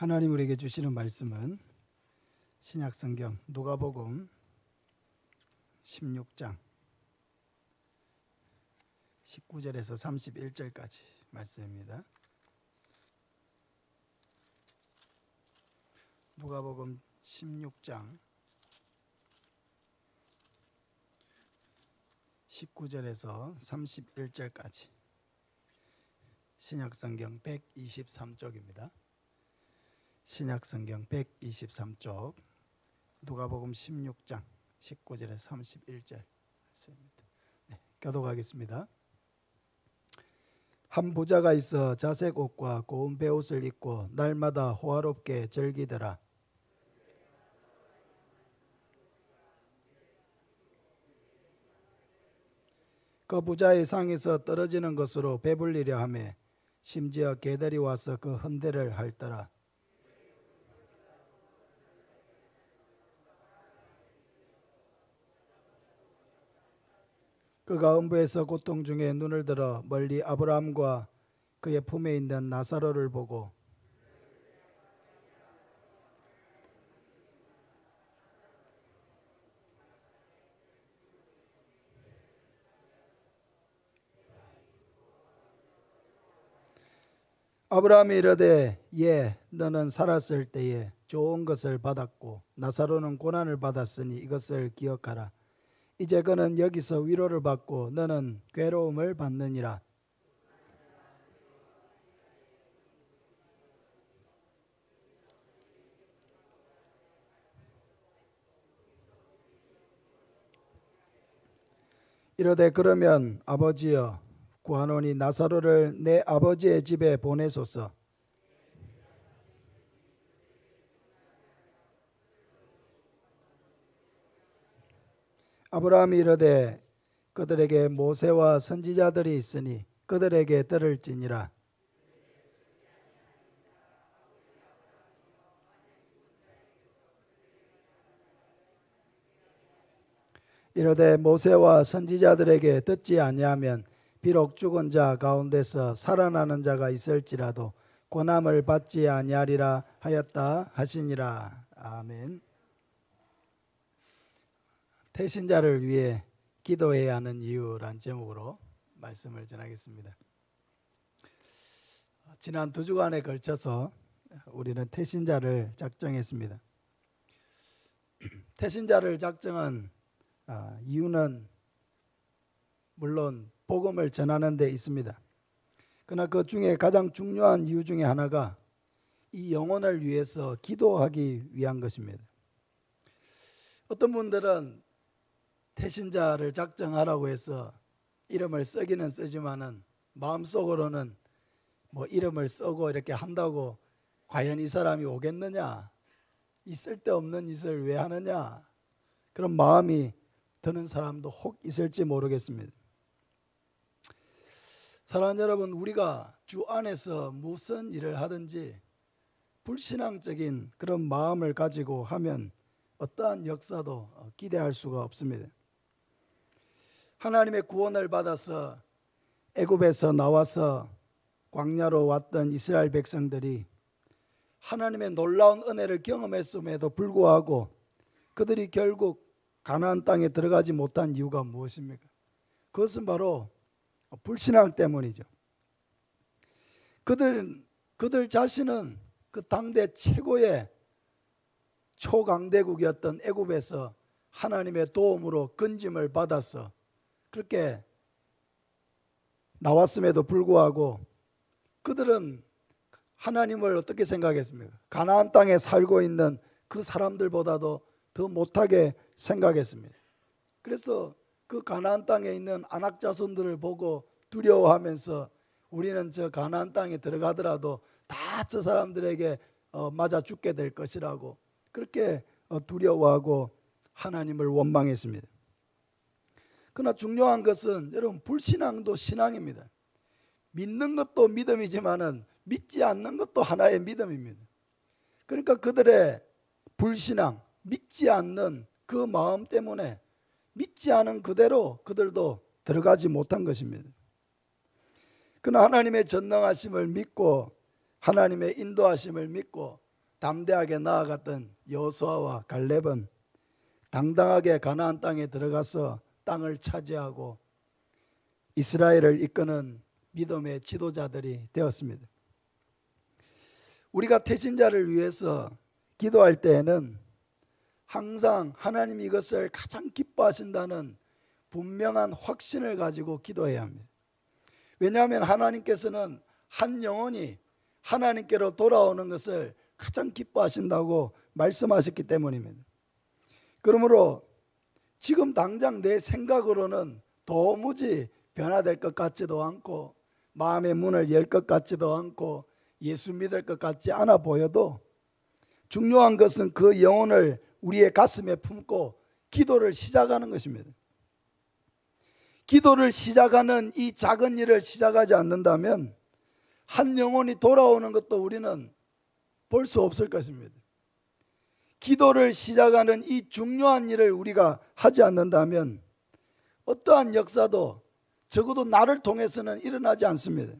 하나님 우리에게 주시는 말씀은 신약성경 누가복음 16장 19절에서 31절까지 말씀입니다. 누가복음 16장 19절에서 31절까지 신약성경 123쪽입니다. 신약성경 123쪽 누가복음 16장 19절에서 31절 말씀입니다. 교독하겠습니다. 한 부자가 있어 자색 옷과 고운 베옷을 입고 날마다 호화롭게 즐기더라. 그 부자의 상에서 떨어지는 것으로 배불리려 하며 심지어 개들이 와서 그 헌대를 핥더라. 그가 음부에서 고통 중에 눈을 들어 멀리 아브라함과 그의 품에 있는 나사로를 보고 아브라함이 이르되 너는 살았을 때에 좋은 것을 받았고 나사로는 고난을 받았으니 이것을 기억하라. 이제 그는 여기서 위로를 받고 너는 괴로움을 받느니라. 이르되 그러면 아버지여 구하노니 나사로를 내 아버지의 집에 보내소서. 아브라함이 이르되 그들에게 모세와 선지자들이 있으니 그들에게 들을지니라. 이르되 모세와 선지자들에게 듣지 아니하면 비록 죽은 자 가운데서 살아나는 자가 있을지라도 고난을 받지 아니하리라 하였다 하시니라. 아멘. 태신자를 위해 기도해야 하는 이유란 제목으로 말씀을 전하겠습니다. 지난 2주간에 걸쳐서 우리는 태신자를 작정했습니다. 태신자를 작정한 이유는 물론 복음을 전하는 데 있습니다. 그러나 그 중에 가장 중요한 이유 중에 하나가 이 영혼을 위해서 기도하기 위한 것입니다. 어떤 분들은 태신자를 작정하라고 해서 이름을 쓰기는 쓰지만은 마음속으로는 이름을 쓰고 이렇게 한다고 과연 이 사람이 오겠느냐? 이 쓸데없는 짓을 왜 하느냐? 그런 마음이 드는 사람도 혹 있을지 모르겠습니다. 사랑하는 여러분, 우리가 주 안에서 무슨 일을 하든지 불신앙적인 그런 마음을 가지고 하면 어떠한 역사도 기대할 수가 없습니다. 하나님의 구원을 받아서 애굽에서 나와서 광야로 왔던 이스라엘 백성들이 하나님의 놀라운 은혜를 경험했음에도 불구하고 그들이 결국 가나안 땅에 들어가지 못한 이유가 무엇입니까? 그것은 바로 불신앙 때문이죠. 그들 자신은 그 당대 최고의 초강대국이었던 애굽에서 하나님의 도움으로 건짐을 받아서 그렇게 나왔음에도 불구하고 그들은 하나님을 어떻게 생각했습니까? 가나안 땅에 살고 있는 그 사람들보다도 더 못하게 생각했습니다. 그래서 그 가나안 땅에 있는 아낙 자손들을 보고 두려워하면서 우리는 저 가나안 땅에 들어가더라도 다 저 사람들에게 맞아 죽게 될 것이라고 그렇게 두려워하고 하나님을 원망했습니다. 그러나 중요한 것은 여러분 불신앙도 신앙입니다. 믿는 것도 믿음이지만은 믿지 않는 것도 하나의 믿음입니다. 그러니까 그들의 불신앙, 믿지 않는 그 마음 때문에 믿지 않은 그대로 그들도 들어가지 못한 것입니다. 그러나 하나님의 전능하심을 믿고 하나님의 인도하심을 믿고 담대하게 나아갔던 여호수아와 갈렙은 당당하게 가나안 땅에 들어가서 땅을 차지하고 이스라엘을 이끄는 믿음의 지도자들이 되었습니다. 우리가 태신자를 위해서 기도할 때에는 항상 하나님이 이것을 가장 기뻐하신다는 분명한 확신을 가지고 기도해야 합니다. 왜냐하면 하나님께서는 한 영혼이 하나님께로 돌아오는 것을 가장 기뻐하신다고 말씀하셨기 때문입니다. 그러므로 지금 당장 내 생각으로는 도무지 변화될 것 같지도 않고 마음의 문을 열 것 같지도 않고 예수 믿을 것 같지 않아 보여도 중요한 것은 그 영혼을 우리의 가슴에 품고 기도를 시작하는 것입니다. 기도를 시작하는 이 작은 일을 시작하지 않는다면 한 영혼이 돌아오는 것도 우리는 볼 수 없을 것입니다. 기도를 시작하는 이 중요한 일을 우리가 하지 않는다면 어떠한 역사도 적어도 나를 통해서는 일어나지 않습니다.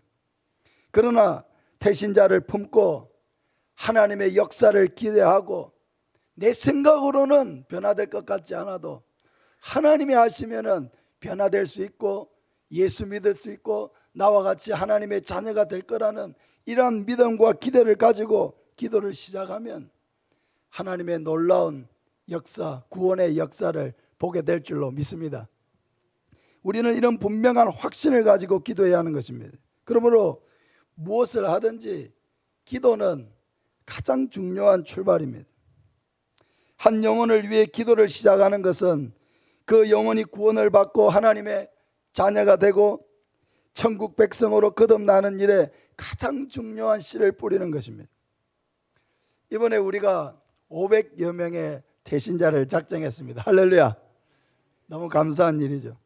그러나 태신자를 품고 하나님의 역사를 기대하고 내 생각으로는 변화될 것 같지 않아도 하나님이 하시면은 변화될 수 있고 예수 믿을 수 있고 나와 같이 하나님의 자녀가 될 거라는 이러한 믿음과 기대를 가지고 기도를 시작하면 하나님의 놀라운 역사, 구원의 역사를 보게 될 줄로 믿습니다. 우리는 이런 분명한 확신을 가지고 기도해야 하는 것입니다. 그러므로 무엇을 하든지 기도는 가장 중요한 출발입니다. 한 영혼을 위해 기도를 시작하는 것은 그 영혼이 구원을 받고 하나님의 자녀가 되고 천국 백성으로 거듭나는 일에 가장 중요한 씨를 뿌리는 것입니다. 이번에 우리가 500여 명의 태신자를 작정했습니다. 할렐루야. 너무 감사한 일이죠.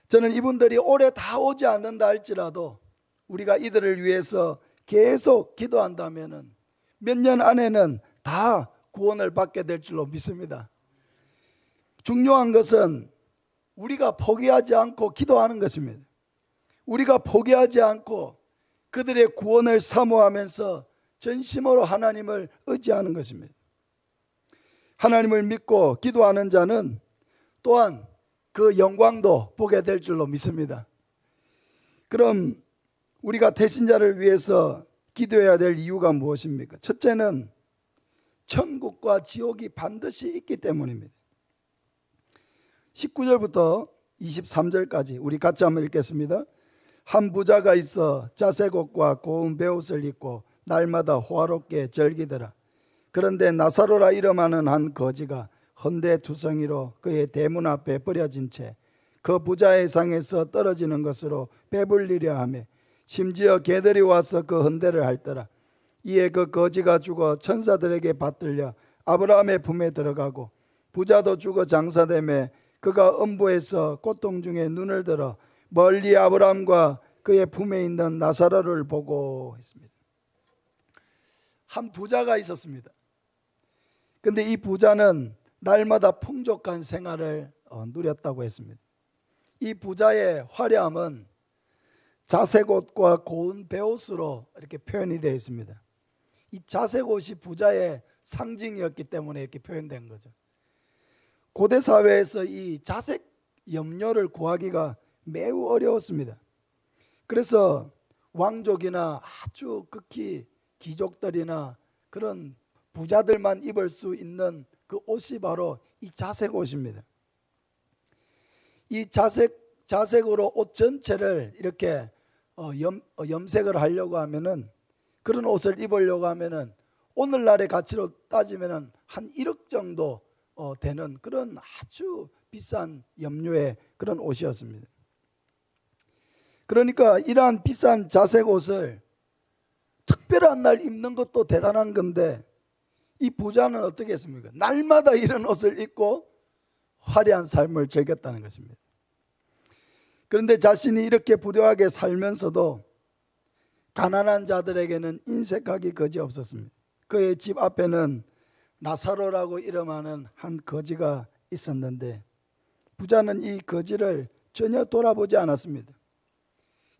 저는 이분들이 올해 다 오지 않는다 할지라도 우리가 이들을 위해서 계속 기도한다면 몇 년 안에는 다 구원을 받게 될 줄로 믿습니다. 중요한 것은 우리가 포기하지 않고 기도하는 것입니다. 우리가 포기하지 않고 그들의 구원을 사모하면서 전심으로 하나님을 의지하는 것입니다. 하나님을 믿고 기도하는 자는 또한 그 영광도 보게 될 줄로 믿습니다. 그럼 우리가 태신자를 위해서 기도해야 될 이유가 무엇입니까? 첫째는 천국과 지옥이 반드시 있기 때문입니다. 19절부터 23절까지 우리 같이 한번 읽겠습니다. 한 부자가 있어 자색 옷과 고운 베옷을 입고 날마다 호화롭게 즐기더라. 그런데 나사로라 이름하는 한 거지가 헌데 두성이로 그의 대문 앞에 버려진 채 그 부자의 상에서 떨어지는 것으로 배불리려 하며 심지어 개들이 와서 그 헌데를 핥더라. 이에 그 거지가 죽어 천사들에게 받들려 아브라함의 품에 들어가고 부자도 죽어 장사되매 그가 음부에서 고통 중에 눈을 들어 멀리 아브라함과 그의 품에 있는 나사로를 보고 했습니다. 한 부자가 있었습니다. 근데 이 부자는 날마다 풍족한 생활을 누렸다고 했습니다. 이 부자의 화려함은 자색옷과 고운 베옷으로 이렇게 표현이 되어 있습니다. 이 자색옷이 부자의 상징이었기 때문에 이렇게 표현된 거죠. 고대 사회에서 이 자색 염료를 구하기가 매우 어려웠습니다. 그래서 왕족이나 아주 극히 귀족들이나 그런 부자들만 입을 수 있는 그 옷이 바로 이 자색 옷입니다. 이 자색으로 옷 전체를 이렇게 염색을 하려고 하면은 그런 옷을 입으려고 하면은 오늘날의 가치로 따지면은 한 1억 정도 되는 그런 아주 비싼 염료의 그런 옷이었습니다. 그러니까 이러한 비싼 자색 옷을 특별한 날 입는 것도 대단한 건데 이 부자는 어떻게 했습니까? 날마다 이런 옷을 입고 화려한 삶을 즐겼다는 것입니다. 그런데 자신이 이렇게 부유하게 살면서도 가난한 자들에게는 인색하기 그지없었습니다. 그의 집 앞에는 나사로라고 이름하는 한 거지가 있었는데 부자는 이 거지를 전혀 돌아보지 않았습니다.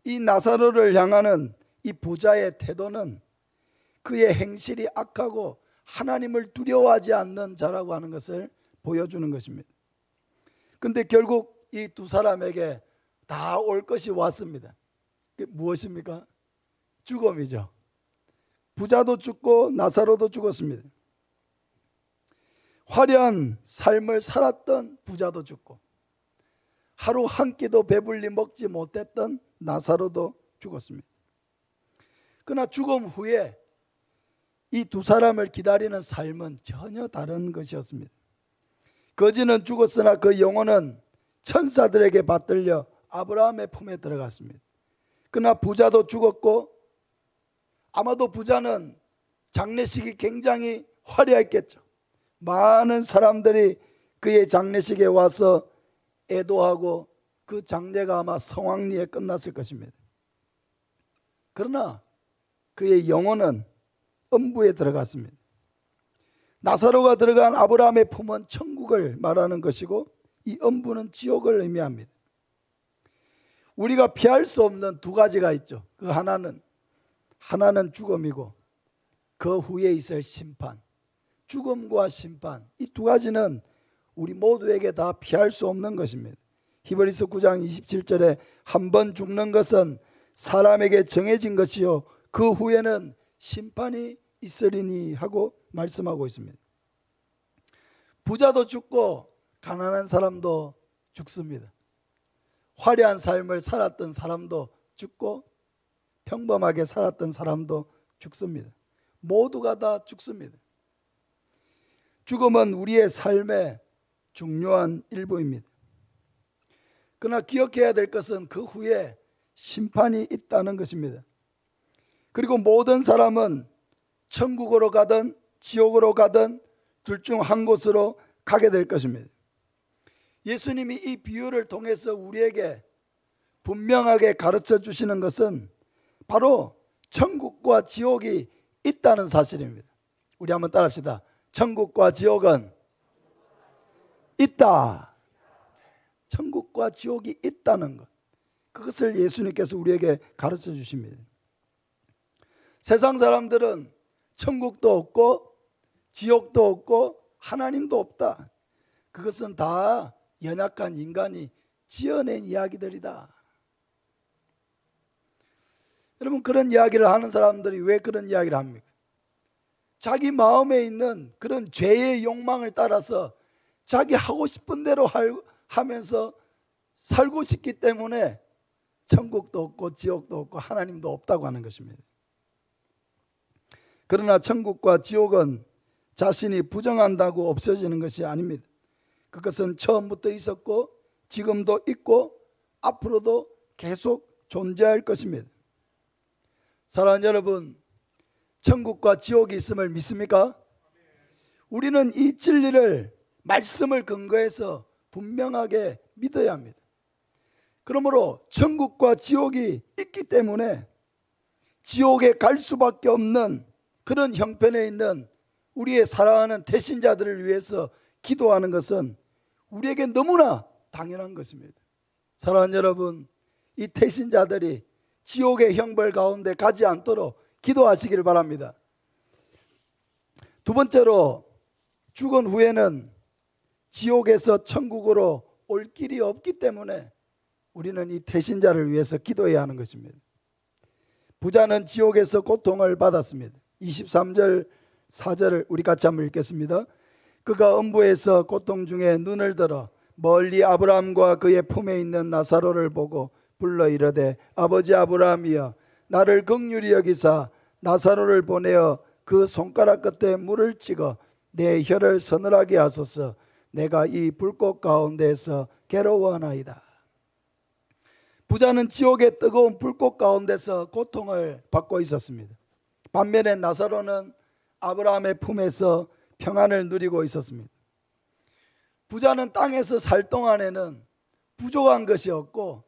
이 나사로를 향하는 이 부자의 태도는 그의 행실이 악하고 하나님을 두려워하지 않는 자라고 하는 것을 보여주는 것입니다. 그런데 결국 이 두 사람에게 다 올 것이 왔습니다. 그게 무엇입니까? 죽음이죠. 부자도 죽고 나사로도 죽었습니다. 화려한 삶을 살았던 부자도 죽고 하루 한 끼도 배불리 먹지 못했던 나사로도 죽었습니다. 그러나 죽음 후에 이 두 사람을 기다리는 삶은 전혀 다른 것이었습니다. 거지는 죽었으나 그 영혼은 천사들에게 받들려 아브라함의 품에 들어갔습니다. 그러나 부자도 죽었고 아마도 부자는 장례식이 굉장히 화려했겠죠. 많은 사람들이 그의 장례식에 와서 애도하고 그 장례가 아마 성황리에 끝났을 것입니다. 그러나 그의 영혼은 음부에 들어갔습니다. 나사로가 들어간 아브라함의 품은 천국을 말하는 것이고 이 음부는 지옥을 의미합니다. 우리가 피할 수 없는 두 가지가 있죠. 그 하나는 죽음이고 그 후에 있을 심판. 죽음과 심판, 이 두 가지는 우리 모두에게 다 피할 수 없는 것입니다. 히브리서 9장 27절에 한 번 죽는 것은 사람에게 정해진 것이요 그 후에는 심판이 있으리니 하고 말씀하고 있습니다. 부자도 죽고 가난한 사람도 죽습니다. 화려한 삶을 살았던 사람도 죽고 평범하게 살았던 사람도 죽습니다. 모두가 다 죽습니다. 죽음은 우리의 삶의 중요한 일부입니다. 그러나 기억해야 될 것은 그 후에 심판이 있다는 것입니다. 그리고 모든 사람은 천국으로 가든 지옥으로 가든 둘 중 한 곳으로 가게 될 것입니다. 예수님이 이 비유를 통해서 우리에게 분명하게 가르쳐 주시는 것은 바로 천국과 지옥이 있다는 사실입니다. 우리 한번 따라합시다. 천국과 지옥은 있다. 천국과 지옥이 있다는 것. 그것을 예수님께서 우리에게 가르쳐 주십니다. 세상 사람들은 천국도 없고 지옥도 없고 하나님도 없다. 그것은 다 연약한 인간이 지어낸 이야기들이다. 여러분, 그런 이야기를 하는 사람들이 왜 그런 이야기를 합니까? 자기 마음에 있는 그런 죄의 욕망을 따라서 자기 하고 싶은 대로 하면서 살고 싶기 때문에 천국도 없고 지옥도 없고 하나님도 없다고 하는 것입니다. 그러나 천국과 지옥은 자신이 부정한다고 없어지는 것이 아닙니다. 그것은 처음부터 있었고 지금도 있고 앞으로도 계속 존재할 것입니다. 사랑하는 여러분, 천국과 지옥이 있음을 믿습니까? 우리는 이 진리를 말씀을 근거해서 분명하게 믿어야 합니다. 그러므로 천국과 지옥이 있기 때문에 지옥에 갈 수밖에 없는 그런 형편에 있는 우리의 사랑하는 태신자들을 위해서 기도하는 것은 우리에게 너무나 당연한 것입니다. 사랑하는 여러분, 이 태신자들이 지옥의 형벌 가운데 가지 않도록 기도하시기를 바랍니다. 두 번째로, 죽은 후에는 지옥에서 천국으로 올 길이 없기 때문에 우리는 이 태신자를 위해서 기도해야 하는 것입니다. 부자는 지옥에서 고통을 받았습니다. 23절 4절을 우리 같이 한번 읽겠습니다. 그가 음부에서 고통 중에 눈을 들어 멀리 아브라함과 그의 품에 있는 나사로를 보고 불러 이르되 아버지 아브라함이여 나를 긍휼히 여기사 나사로를 보내어 그 손가락 끝에 물을 찍어 내 혀를 서늘하게 하소서. 내가 이 불꽃 가운데서 괴로워하나이다. 부자는 지옥의 뜨거운 불꽃 가운데서 고통을 받고 있었습니다. 반면에 나사로는 아브라함의 품에서 평안을 누리고 있었습니다. 부자는 땅에서 살 동안에는 부족한 것이 없고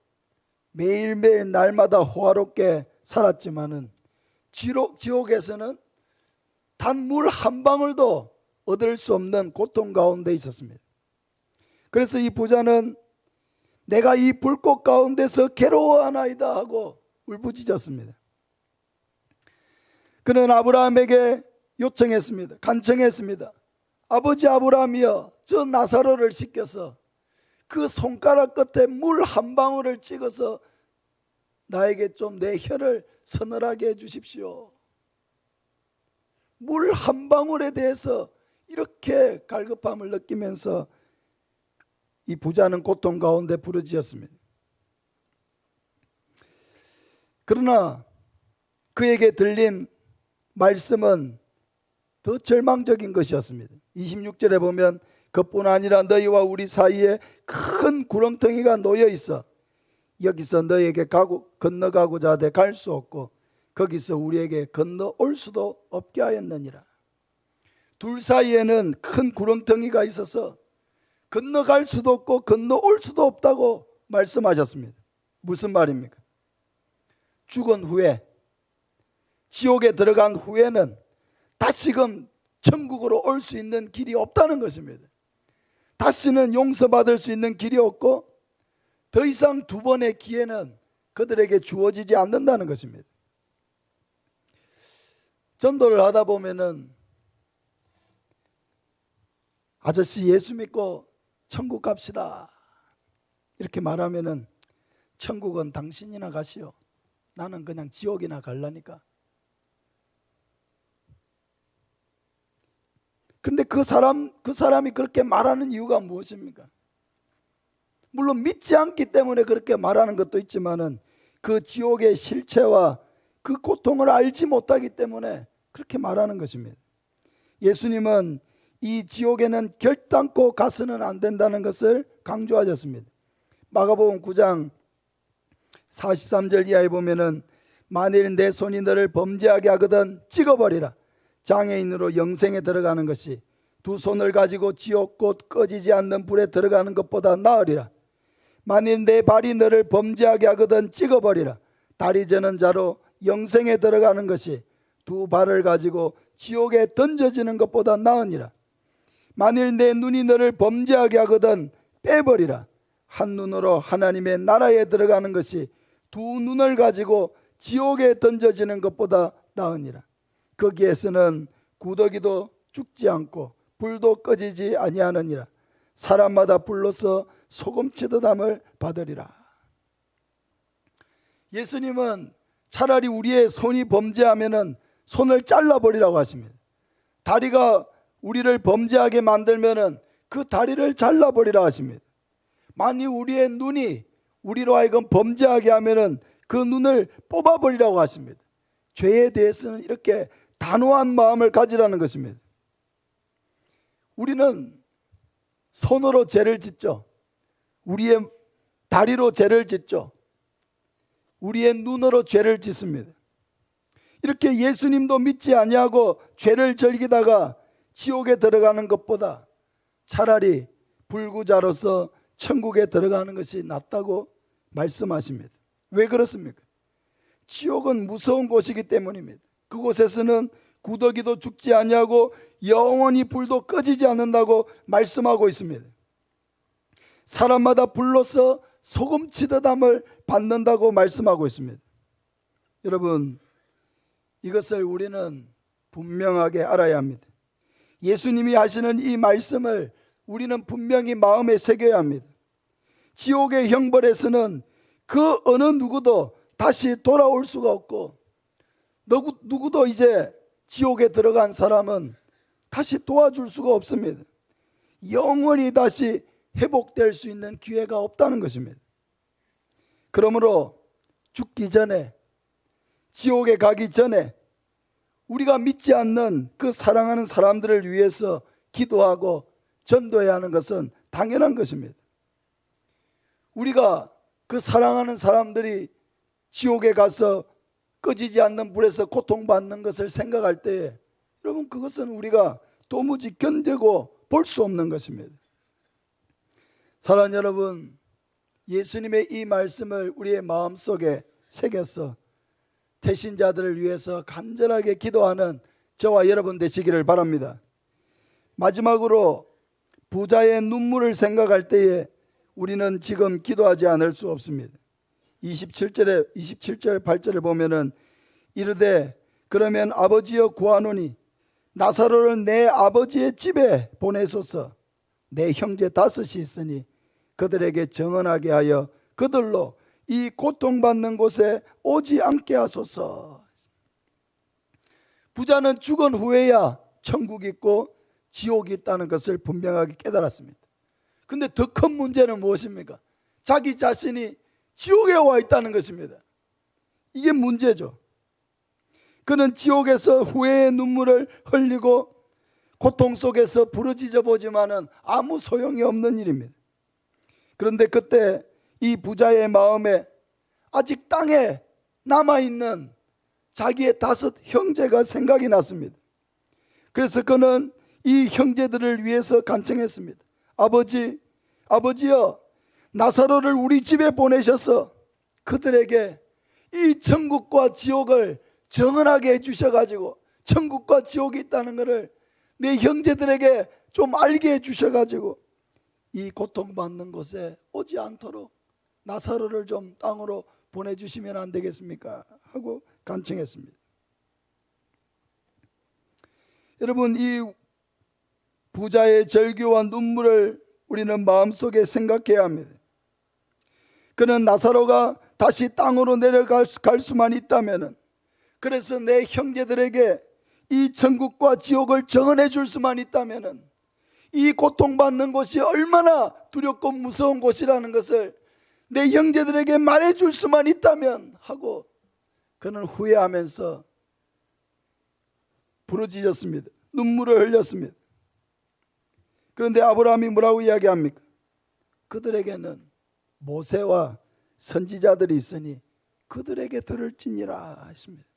매일매일 날마다 호화롭게 살았지만은 지옥에서는 단 물 한 방울도 얻을 수 없는 고통 가운데 있었습니다. 그래서 이 부자는 내가 이 불꽃 가운데서 괴로워하나이다 하고 울부짖었습니다. 그는 아브라함에게 요청했습니다. 간청했습니다. 아버지 아브라함이여, 저 나사로를 시켜서 그 손가락 끝에 물 한 방울을 찍어서 나에게 좀 내 혀를 서늘하게 해 주십시오. 물 한 방울에 대해서 이렇게 갈급함을 느끼면서 이 부자는 고통 가운데 부르짖었습니다. 그러나 그에게 들린 말씀은 더 절망적인 것이었습니다. 26절에 보면 그뿐 아니라 너희와 우리 사이에 큰 구렁텅이가 놓여 있어 여기서 너희에게 건너가고자 하되 갈 수 없고 거기서 우리에게 건너올 수도 없게 하였느니라. 둘 사이에는 큰 구렁텅이가 있어서 건너갈 수도 없고 건너올 수도 없다고 말씀하셨습니다. 무슨 말입니까? 죽은 후에, 지옥에 들어간 후에는 다시금 천국으로 올 수 있는 길이 없다는 것입니다. 다시는 용서받을 수 있는 길이 없고 더 이상 두 번의 기회는 그들에게 주어지지 않는다는 것입니다. 전도를 하다 보면은 아저씨 예수 믿고 천국 갑시다 이렇게 말하면은 천국은 당신이나 가시오. 나는 그냥 지옥이나 갈라니까. 그런데 그 사람이 그렇게 말하는 이유가 무엇입니까? 물론 믿지 않기 때문에 그렇게 말하는 것도 있지만은 그 지옥의 실체와 그 고통을 알지 못하기 때문에 그렇게 말하는 것입니다. 예수님은 이 지옥에는 결단코 가서는 안 된다는 것을 강조하셨습니다. 마가복음 9장 43절 이하에 보면은 만일 내 손이 너를 범죄하게 하거든 찍어버리라. 장애인으로 영생에 들어가는 것이 두 손을 가지고 지옥 곧 꺼지지 않는 불에 들어가는 것보다 나으리라. 만일 내 발이 너를 범죄하게 하거든 찍어버리라. 다리 저는 자로 영생에 들어가는 것이 두 발을 가지고 지옥에 던져지는 것보다 나으니라. 만일 내 눈이 너를 범죄하게 하거든 빼버리라. 한 눈으로 하나님의 나라에 들어가는 것이 두 눈을 가지고 지옥에 던져지는 것보다 나으니라. 거기에서는 구더기도 죽지 않고 불도 꺼지지 아니하느니라. 사람마다 불로서 소금치듯함을 받으리라. 예수님은 차라리 우리의 손이 범죄하면은 손을 잘라버리라고 하십니다. 다리가 우리를 범죄하게 만들면은 그 다리를 잘라버리라 하십니다. 만일 우리의 눈이 우리로 하여금 범죄하게 하면은 그 눈을 뽑아버리라고 하십니다. 죄에 대해서는 이렇게 단호한 마음을 가지라는 것입니다. 우리는 손으로 죄를 짓죠. 우리의 다리로 죄를 짓죠. 우리의 눈으로 죄를 짓습니다. 이렇게 예수님도 믿지 아니하고 죄를 즐기다가 지옥에 들어가는 것보다 차라리 불구자로서 천국에 들어가는 것이 낫다고 말씀하십니다. 왜 그렇습니까? 지옥은 무서운 곳이기 때문입니다. 그곳에서는 구더기도 죽지 아니하고 영원히 불도 꺼지지 않는다고 말씀하고 있습니다. 사람마다 불로서 소금치듯함을 받는다고 말씀하고 있습니다. 여러분, 이것을 우리는 분명하게 알아야 합니다. 예수님이 하시는 이 말씀을 우리는 분명히 마음에 새겨야 합니다. 지옥의 형벌에서는 그 어느 누구도 다시 돌아올 수가 없고 누구도 이제 지옥에 들어간 사람은 다시 도와줄 수가 없습니다. 영원히 다시 회복될 수 있는 기회가 없다는 것입니다. 그러므로 죽기 전에, 지옥에 가기 전에 우리가 믿지 않는 그 사랑하는 사람들을 위해서 기도하고 전도해야 하는 것은 당연한 것입니다. 우리가 그 사랑하는 사람들이 지옥에 가서 꺼지지 않는 불에서 고통받는 것을 생각할 때에 여러분, 그것은 우리가 도무지 견디고 볼 수 없는 것입니다. 사랑하는 여러분, 예수님의 이 말씀을 우리의 마음속에 새겨서 태신자들을 위해서 간절하게 기도하는 저와 여러분 되시기를 바랍니다. 마지막으로 부자의 눈물을 생각할 때에 우리는 지금 기도하지 않을 수 없습니다. 27절 8절을 보면은 이르되 그러면 아버지여 구하노니 나사로를 내 아버지의 집에 보내소서. 내 형제 5이 있으니 그들에게 정언하게 하여 그들로 이 고통받는 곳에 오지 않게 하소서. 부자는 죽은 후에야 천국이 있고 지옥이 있다는 것을 분명하게 깨달았습니다. 근데 더 큰 문제는 무엇입니까? 자기 자신이 지옥에 와 있다는 것입니다. 이게 문제죠. 그는 지옥에서 후회의 눈물을 흘리고 고통 속에서 부르짖어 보지만은 아무 소용이 없는 일입니다. 그런데 그때 이 부자의 마음에 아직 땅에 남아있는 자기의 5 형제가 생각이 났습니다. 그래서 그는 이 형제들을 위해서 간청했습니다. 아버지여, 나사로를 우리 집에 보내셔서 그들에게 이 천국과 지옥을 정언하게 해주셔가지고 천국과 지옥이 있다는 것을 내 형제들에게 좀 알게 해주셔가지고 이 고통받는 곳에 오지 않도록 나사로를 좀 땅으로 보내주시면 안 되겠습니까? 하고 간청했습니다. 여러분, 이 부자의 절규와 눈물을 우리는 마음속에 생각해야 합니다. 그는 나사로가 다시 땅으로 내려갈 수만 있다면, 그래서 내 형제들에게 이 천국과 지옥을 정언해 줄 수만 있다면 이 고통받는 곳이 얼마나 두렵고 무서운 곳이라는 것을 내 형제들에게 말해 줄 수만 있다면 하고 그는 후회하면서 부르짖었습니다. 눈물을 흘렸습니다. 그런데 아브라함이 뭐라고 이야기합니까? 그들에게는 모세와 선지자들이 있으니 그들에게 들을지니라 했습니다.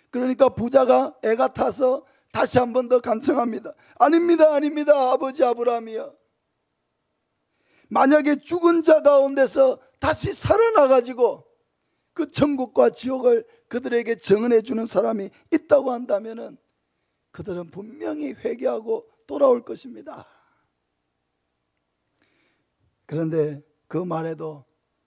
그러니까 부자가 애가 타서 다시 한 번 더 간청합니다. 아닙니다, 아버지 아브라함이여. 만약에 죽은 자 가운데서 다시 살아나가지고 그 천국과 지옥을 그들에게 정언해 주는 사람이 있다고 한다면 그들은 분명히 회개하고 돌아올 것입니다. 그런데 그 말에도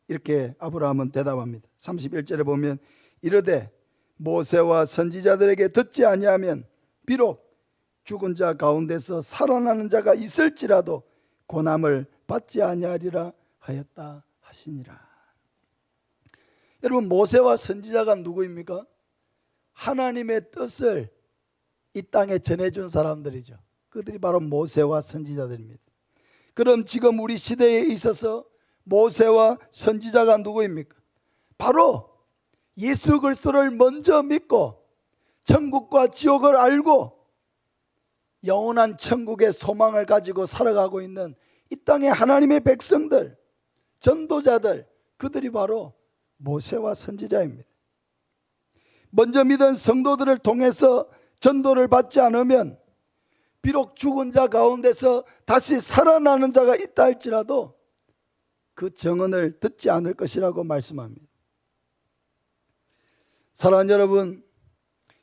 이렇게 아브라함은 대답합니다. 31절에 보면 이르되 모세와 선지자들에게 듣지 아니하면 비록 죽은 자 가운데서 살아나는 자가 있을지라도 고난을 받지 아니하리라 하였다 하시니라. 여러분, 모세와 선지자가 누구입니까? 하나님의 뜻을 이 땅에 전해준 사람들이죠. 그들이 바로 모세와 선지자들입니다. 그럼 지금 우리 시대에 있어서 모세와 선지자가 누구입니까? 바로 예수 그리스도를 먼저 믿고 천국과 지옥을 알고 영원한 천국의 소망을 가지고 살아가고 있는 이 땅의 하나님의 백성들, 전도자들, 그들이 바로 모세와 선지자입니다. 먼저 믿은 성도들을 통해서 전도를 받지 않으면 비록 죽은 자 가운데서 다시 살아나는 자가 있다 할지라도 그 정언을 듣지 않을 것이라고 말씀합니다. 사랑하는 여러분,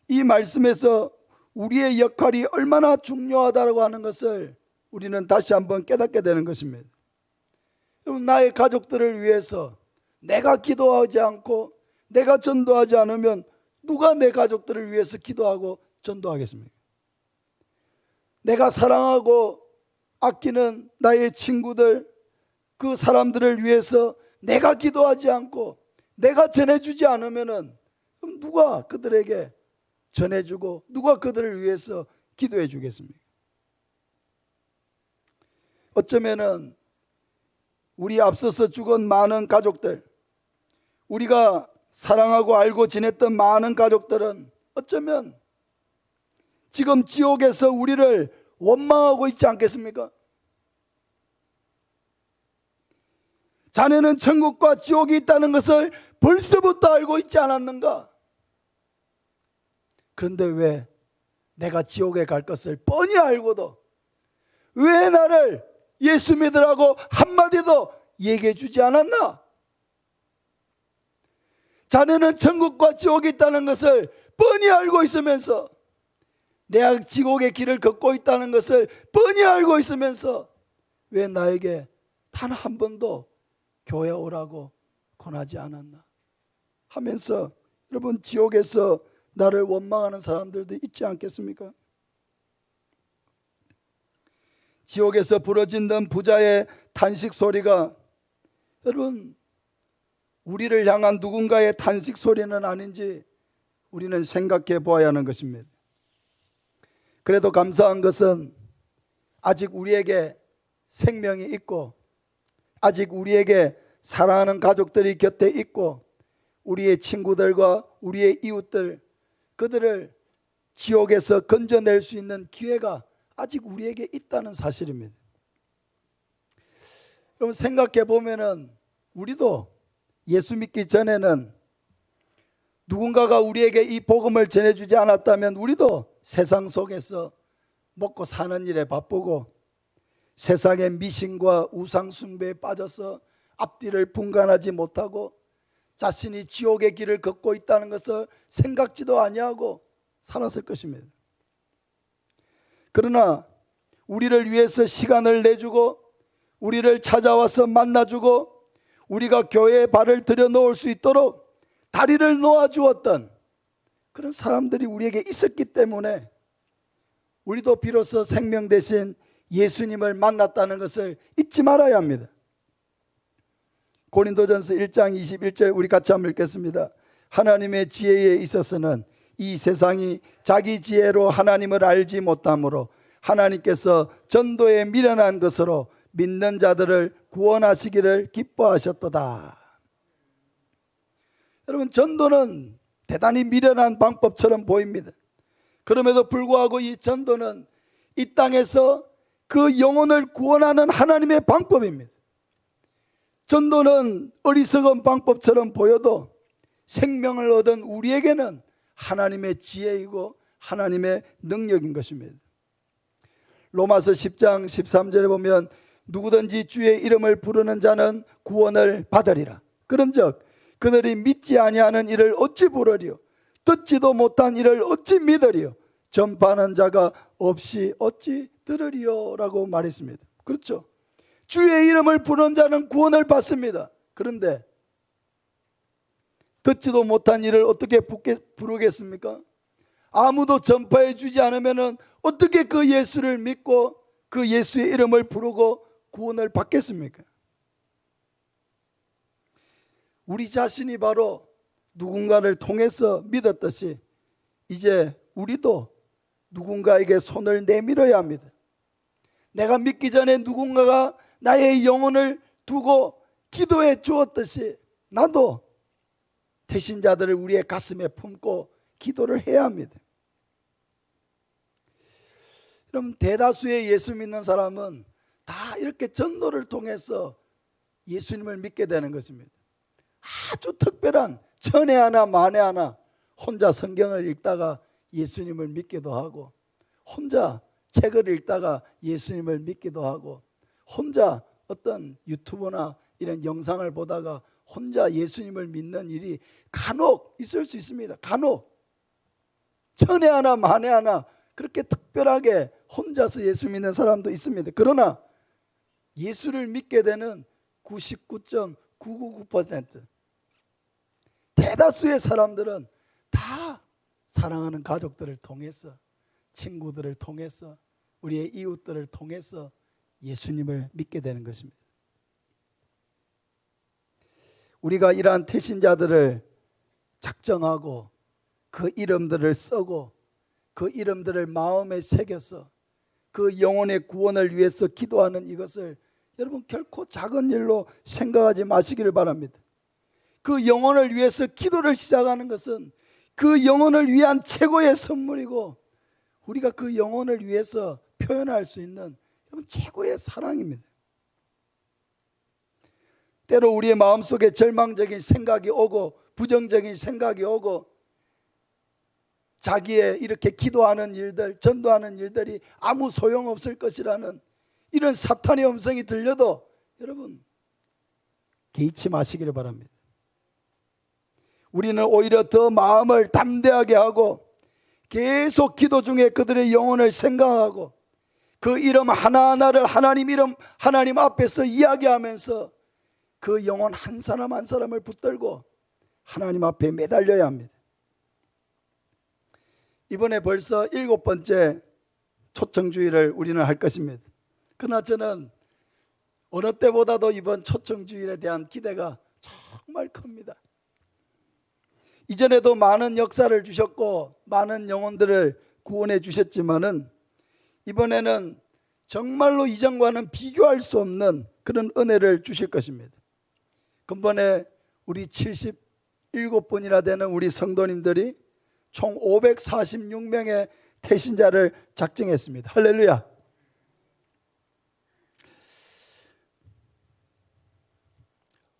이 말씀에서 우리의 역할이 얼마나 중요하다고 하는 것을 우리는 다시 한번 깨닫게 되는 것입니다. 여러분, 나의 가족들을 위해서 내가 기도하지 않고 내가 전도하지 않으면 누가 내 가족들을 위해서 기도하고 전도하겠습니까? 내가 사랑하고 아끼는 나의 친구들, 그 사람들을 위해서 내가 기도하지 않고 내가 전해주지 않으면 그럼 누가 그들에게 전해주고 누가 그들을 위해서 기도해 주겠습니까? 어쩌면은 우리 앞서서 죽은 많은 가족들, 우리가 사랑하고 알고 지냈던 많은 가족들은 어쩌면 지금 지옥에서 우리를 원망하고 있지 않겠습니까? 자네는 천국과 지옥이 있다는 것을 벌써부터 알고 있지 않았는가? 그런데 왜 내가 지옥에 갈 것을 뻔히 알고도 왜 나를 예수 믿으라고 한마디도 얘기해 주지 않았나? 자네는 천국과 지옥이 있다는 것을 뻔히 알고 있으면서 내가 지옥의 길을 걷고 있다는 것을 뻔히 알고 있으면서 왜 나에게 단 한 번도 교회 오라고 권하지 않았나 하면서 여러분, 지옥에서 나를 원망하는 사람들도 있지 않겠습니까? 지옥에서 부러진던 부자의 탄식 소리가 여러분 우리를 향한 누군가의 탄식 소리는 아닌지 우리는 생각해 보아야 하는 것입니다. 그래도 감사한 것은 아직 우리에게 생명이 있고 아직 우리에게 사랑하는 가족들이 곁에 있고 우리의 친구들과 우리의 이웃들 그들을 지옥에서 건져낼 수 있는 기회가 아직 우리에게 있다는 사실입니다. 여러분 생각해 보면은 우리도 예수 믿기 전에는 누군가가 우리에게 이 복음을 전해주지 않았다면 우리도 세상 속에서 먹고 사는 일에 바쁘고 세상의 미신과 우상 숭배에 빠져서 앞뒤를 분간하지 못하고 자신이 지옥의 길을 걷고 있다는 것을 생각지도 아니하고 살았을 것입니다. 그러나 우리를 위해서 시간을 내주고 우리를 찾아와서 만나주고 우리가 교회에 발을 들여놓을 수 있도록 다리를 놓아주었던 그런 사람들이 우리에게 있었기 때문에 우리도 비로소 생명 대신 예수님을 만났다는 것을 잊지 말아야 합니다. 고린도전서 1장 21절 우리 같이 한번 읽겠습니다. 하나님의 지혜에 있어서는 이 세상이 자기 지혜로 하나님을 알지 못하므로 하나님께서 전도에 미련한 것으로 믿는 자들을 구원하시기를 기뻐하셨도다. 여러분 전도는 대단히 미련한 방법처럼 보입니다. 그럼에도 불구하고 이 전도는 이 땅에서 그 영혼을 구원하는 하나님의 방법입니다. 전도는 어리석은 방법처럼 보여도 생명을 얻은 우리에게는 하나님의 지혜이고 하나님의 능력인 것입니다. 로마서 10장 13절에 보면 누구든지 주의 이름을 부르는 자는 구원을 받으리라. 그런즉 그들이 믿지 아니하는 이를 어찌 부르리요 듣지도 못한 이를 어찌 믿으리요 전파하는 자가 없이 어찌 들으리요 라고 말했습니다. 그렇죠. 주의 이름을 부르는 자는 구원을 받습니다. 그런데 듣지도 못한 이를 어떻게 부르겠습니까? 아무도 전파해 주지 않으면 어떻게 그 예수를 믿고 그 예수의 이름을 부르고 구원을 받겠습니까? 우리 자신이 바로 누군가를 통해서 믿었듯이 이제 우리도 누군가에게 손을 내밀어야 합니다. 내가 믿기 전에 누군가가 나의 영혼을 두고 기도해 주었듯이 나도 태신자들을 우리의 가슴에 품고 기도를 해야 합니다. 그럼 대다수의 예수 믿는 사람은 다 이렇게 전도를 통해서 예수님을 믿게 되는 것입니다. 아주 특별한 천에 하나 만에 하나 혼자 성경을 읽다가 예수님을 믿기도 하고 혼자 책을 읽다가 예수님을 믿기도 하고 혼자 어떤 유튜브나 이런 영상을 보다가 혼자 예수님을 믿는 일이 간혹 있을 수 있습니다. 간혹 천에 하나 만에 하나 그렇게 특별하게 혼자서 예수 믿는 사람도 있습니다. 그러나 예수를 믿게 되는 99.999% 대다수의 사람들은 다 사랑하는 가족들을 통해서 친구들을 통해서 우리의 이웃들을 통해서 예수님을 믿게 되는 것입니다. 우리가 이러한 태신자들을 작정하고 그 이름들을 쓰고 그 이름들을 마음에 새겨서 그 영혼의 구원을 위해서 기도하는 이것을 여러분 결코 작은 일로 생각하지 마시기를 바랍니다. 그 영혼을 위해서 기도를 시작하는 것은 그 영혼을 위한 최고의 선물이고 우리가 그 영혼을 위해서 표현할 수 있는 여러분 최고의 사랑입니다. 때로 우리의 마음속에 절망적인 생각이 오고 부정적인 생각이 오고 자기의 이렇게 기도하는 일들, 전도하는 일들이 아무 소용없을 것이라는 이런 사탄의 음성이 들려도 여러분 개의치 마시기를 바랍니다. 우리는 오히려 더 마음을 담대하게 하고 계속 기도 중에 그들의 영혼을 생각하고 그 이름 하나하나를 하나님 이름 하나님 앞에서 이야기하면서 그 영혼 한 사람 한 사람을 붙들고 하나님 앞에 매달려야 합니다. 이번에 벌써 7번째 초청주일을 우리는 할 것입니다. 그러나 저는 어느 때보다도 이번 초청주일에 대한 기대가 정말 큽니다. 이전에도 많은 역사를 주셨고 많은 영혼들을 구원해 주셨지만은 이번에는 정말로 이전과는 비교할 수 없는 그런 은혜를 주실 것입니다. 근본에 우리 77분이나 되는 우리 성도님들이 총 546명의 태신자를 작정했습니다. 할렐루야.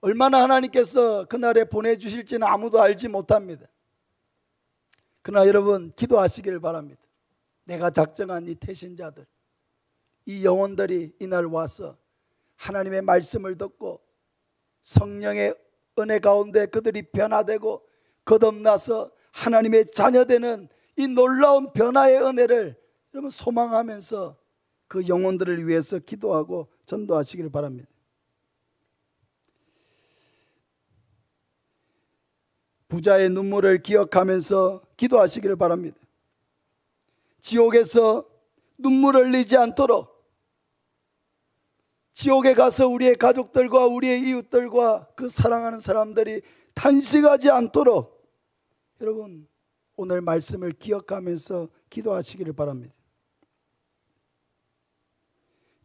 얼마나 하나님께서 그날에 보내주실지는 아무도 알지 못합니다. 그러나 여러분 기도하시기를 바랍니다. 내가 작정한 이 태신자들, 이 영혼들이 이날 와서 하나님의 말씀을 듣고 성령의 은혜 가운데 그들이 변화되고 거듭나서 하나님의 자녀되는 이 놀라운 변화의 은혜를 여러분 소망하면서 그 영혼들을 위해서 기도하고 전도하시기를 바랍니다. 부자의 눈물을 기억하면서 기도하시기를 바랍니다. 지옥에서 눈물 흘리지 않도록, 지옥에 가서 우리의 가족들과 우리의 이웃들과 그 사랑하는 사람들이 탄식하지 않도록 여러분 오늘 말씀을 기억하면서 기도하시기를 바랍니다.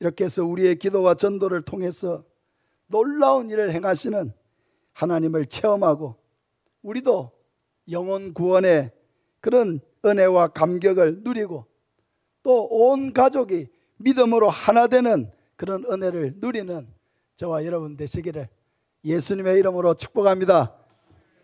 이렇게 해서 우리의 기도와 전도를 통해서 놀라운 일을 행하시는 하나님을 체험하고 우리도 영혼 구원의 그런 은혜와 감격을 누리고 또 온 가족이 믿음으로 하나 되는 그런 은혜를 누리는 저와 여러분 되시기를 예수님의 이름으로 축복합니다.